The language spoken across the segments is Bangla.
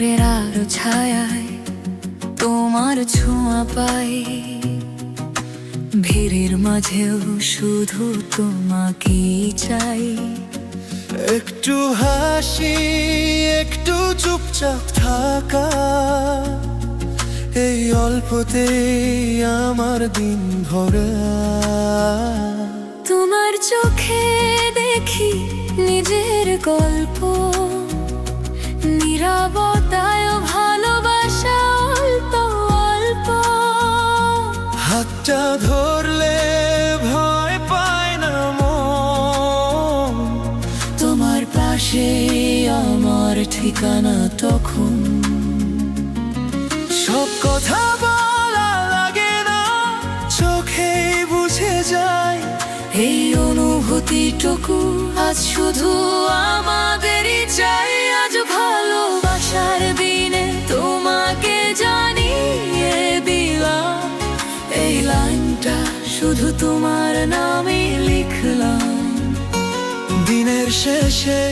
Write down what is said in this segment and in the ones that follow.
ভোরের আলো ছায়ায় তোমার ছোঁয়া পাই, ভিড়ের মাঝেও শুধু তোমাকেই চাই। একটু হাসি, একটু চুপচাপ থাকা, এই অল্পতেই আমার দিন ভরা। তোমার চোখে দেখি নিজের গল্প, নীরবতায় ভালোবাসা অল্প অল্প। হাতটা ধরলে ভয় পায় না মন, তোমার পাশে আমার ঠিকানা তখন। সব কথা বলা লাগে না, চোখেই বুঝে যায়। এই অনুভূতিটুকু আজ শুধু আমাদেরই চাই। আজ ভালোবাসার দিনে তোমাকে জানিয়ে দিলাম, এই লাইনটা শুধু তোমার নামে লিখলাম। দিনের শেষে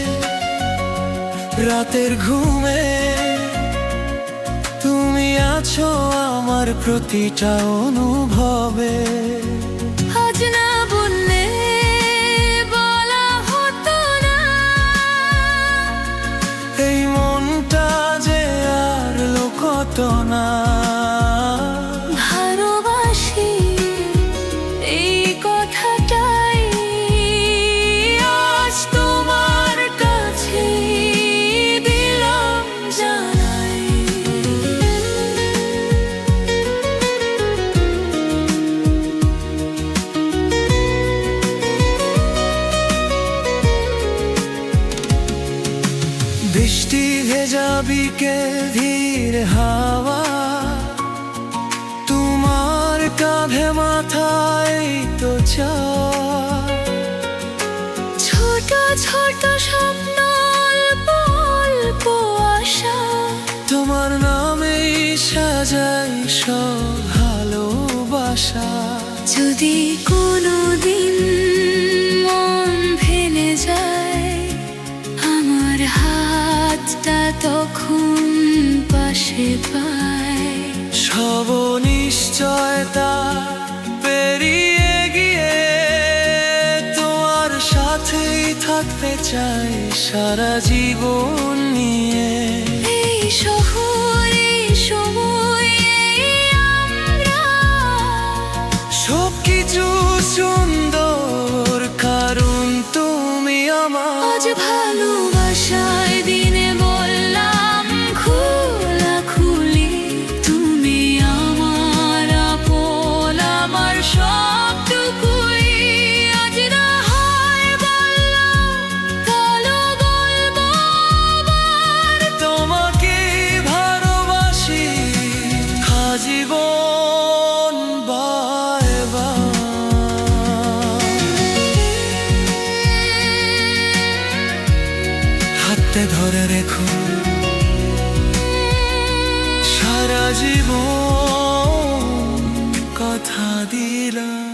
রাতের ঘুমে তুমি আছো আমার প্রতিটা অনুভবে। আজ না বললে বলা হতো না, এই মনটা যে আর লোকতো না। ভালোবাসি এই কথাটাই আজ তোমার কাছে দিলাম জানাই। বৃষ্টি ভেজা বিকেল, ধীর হাওয়া, তোমার কাঁধে মাথায় তো চায়। ছোট ছোট স্বপ্ন, অল্প অল্প আশা, তোমার নামেই সাজাই সব ভালোবাসা। যদি কোনোদিন মন ভেঙে যায়, আমার হাতটা তখন পাশে পায়। সব নিশ্চয়তা পেরিয়ে গিয়ে তোমার সাথেই থাকতে চাই সারা জীবন নিয়ে। এই শহরে সময় আমরা সবকিছু সুন্দর, কারণ তুমি আমার। আজ ভালোবাসার দিনে বললাম খোলাখুলি, তুমি আমার আপন, আমার সবটুকুই। আজ না হয় বললাম, কালো বলবো আবার। তোমাকে ভালোবাসি আজীবন বারবার। হাতে ধরে রেখো সারা জীবন, কথা দিলাম।